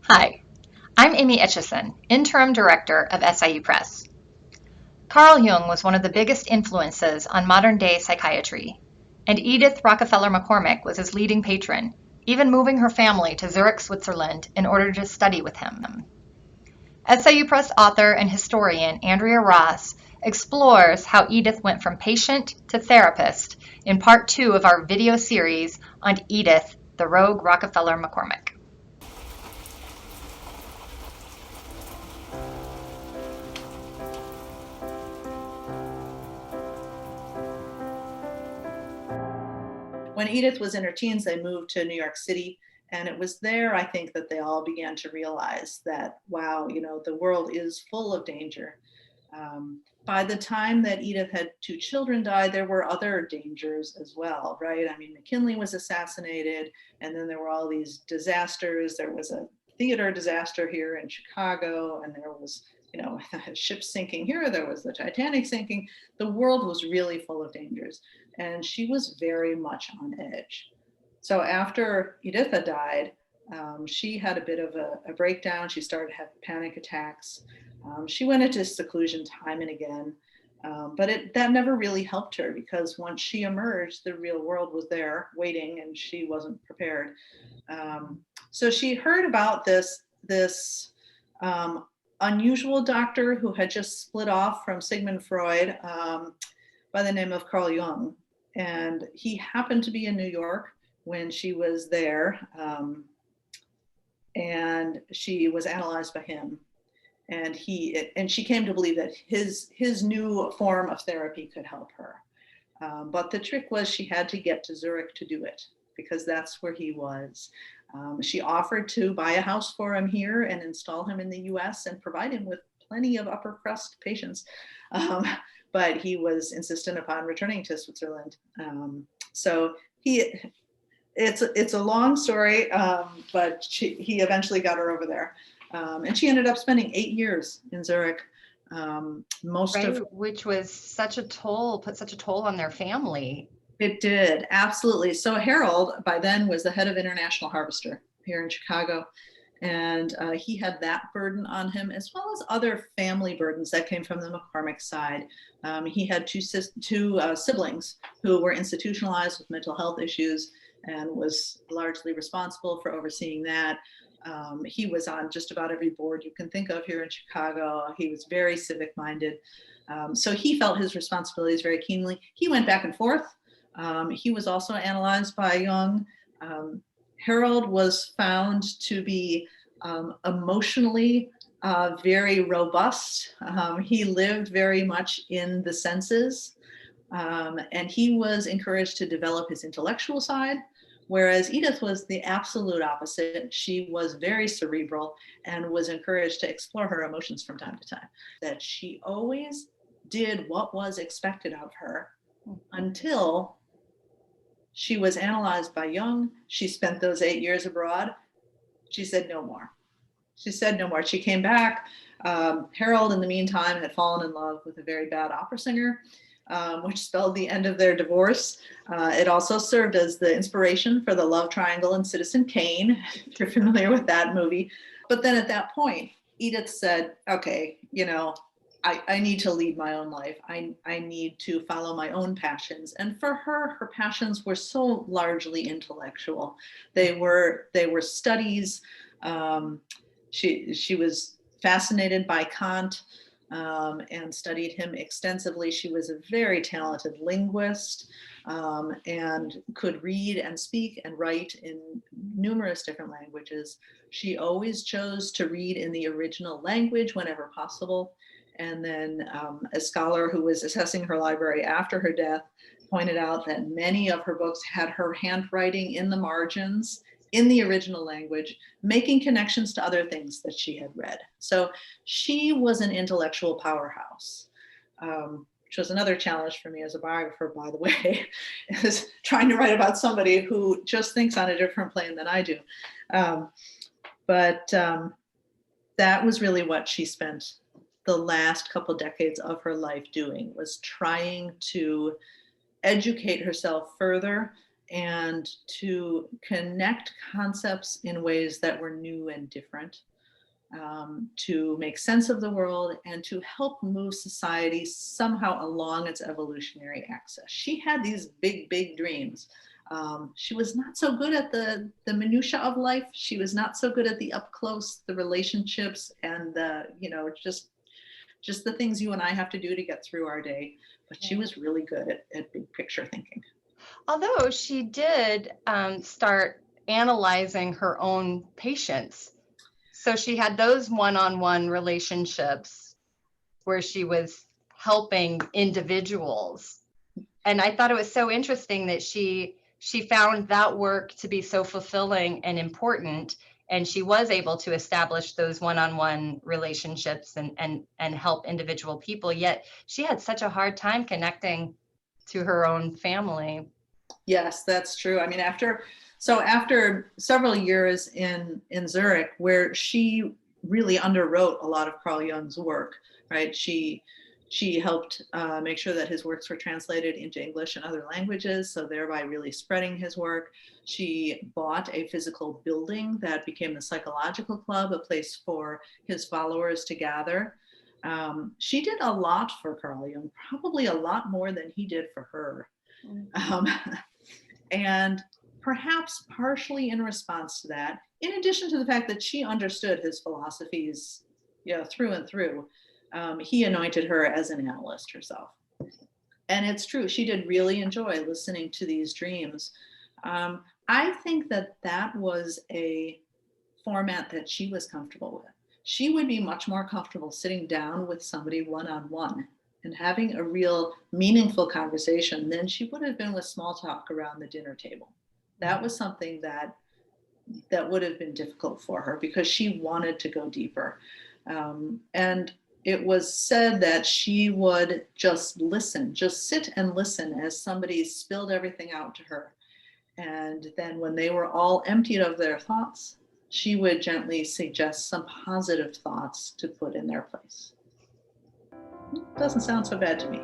Hi, I'm Amy Etchison, Interim Director of SIU Press. Carl Jung was one of the biggest influences on modern-day psychiatry, and Edith Rockefeller McCormick was his leading patron, even moving her family to Zurich, Switzerland in order to study with him. SIU Press author and historian Andrea Ross explores how Edith went from patient to therapist in part 2 of our video series on Edith, the Rogue Rockefeller McCormick. When Edith was in her teens, they moved to New York City. And it was there, I think, that they all began to realize that, wow, the world is full of danger. By the time that Edith had two children die, there were other dangers as well, right? I mean, McKinley was assassinated, and then there were all these disasters. There was a theater disaster here in Chicago, and there was, a ship sinking here. There was the Titanic sinking. The world was really full of dangers, and she was very much on edge. So after Editha died, she had a bit of a breakdown. She started to have panic attacks. She went into seclusion time and again, but that never really helped her because once she emerged, the real world was there waiting, and she wasn't prepared. So she heard about this unusual doctor who had just split off from Sigmund Freud by the name of Carl Jung, and he happened to be in New York when she was there, and she was analyzed by him. And she came to believe that his new form of therapy could help her. But the trick was she had to get to Zurich to do it because that's where he was. She offered to buy a house for him here and install him in the US and provide him with plenty of upper crust patients. But he was insistent upon returning to Switzerland. So it's a long story, but he eventually got her over there. And she ended up spending 8 years in Zurich. Which was put such a toll on their family. It did, absolutely. So Harold, by then, was the head of International Harvester here in Chicago. And he had that burden on him, as well as other family burdens that came from the McCormick side. He had two siblings who were institutionalized with mental health issues and was largely responsible for overseeing that. He was on just about every board you can think of here in Chicago. He was very civic-minded. So he felt his responsibilities very keenly. He went back and forth. He was also analyzed by Jung. Harold was found to be emotionally very robust. He lived very much in the senses, and he was encouraged to develop his intellectual side, whereas Edith was the absolute opposite. She was very cerebral and was encouraged to explore her emotions from time to time. That she always did what was expected of her until she was analyzed by Jung. She spent those 8 years abroad. She said no more. She came back. Harold, in the meantime, had fallen in love with a very bad opera singer, which spelled the end of their divorce. It also served as the inspiration for the love triangle in Citizen Kane, if you're familiar with that movie. But then at that point, Edith said, okay, I need to lead my own life. I need to follow my own passions. And for her passions were so largely intellectual. They were studies. She was fascinated by Kant and studied him extensively. She was a very talented linguist and could read and speak and write in numerous different languages. She always chose to read in the original language whenever possible. And then a scholar who was assessing her library after her death pointed out that many of her books had her handwriting in the margins in the original language, making connections to other things that she had read. So she was an intellectual powerhouse, which was another challenge for me as a biographer, by the way, is trying to write about somebody who just thinks on a different plane than I do. But that was really what she spent the last couple decades of her life doing, was trying to educate herself further and to connect concepts in ways that were new and different, to make sense of the world, and to help move society somehow along its evolutionary axis. She had these big, big dreams. She was not so good at the minutia of life. She was not so good at the up close, the relationships, and the, just the things you and I have to do to get through our day. But she was really good at big picture thinking. Although she did start analyzing her own patients. So she had those one-on-one relationships where she was helping individuals. And I thought it was so interesting that she found that work to be so fulfilling and important. And she was able to establish those one-on-one relationships and help individual people. Yet she had such a hard time connecting to her own family. Yes, that's true. I mean, after several years in Zurich, where she really underwrote a lot of Carl Jung's work, right? She helped make sure that his works were translated into English and other languages, so thereby really spreading his work. She bought a physical building that became the Psychological Club, a place for his followers to gather. She did a lot for Carl Jung, probably a lot more than he did for her. And perhaps partially in response to that, in addition to the fact that she understood his philosophies, through and through, he anointed her as an analyst herself. And it's true, she did really enjoy listening to these dreams. I think that was a format that she was comfortable with. She would be much more comfortable sitting down with somebody one-on-one and having a real meaningful conversation than she would have been with small talk around the dinner table. That was something that would have been difficult for her because she wanted to go deeper. And it was said that she would just listen, just sit and listen as somebody spilled everything out to her. And then when they were all emptied of their thoughts, she would gently suggest some positive thoughts to put in their place. Doesn't sound so bad to me.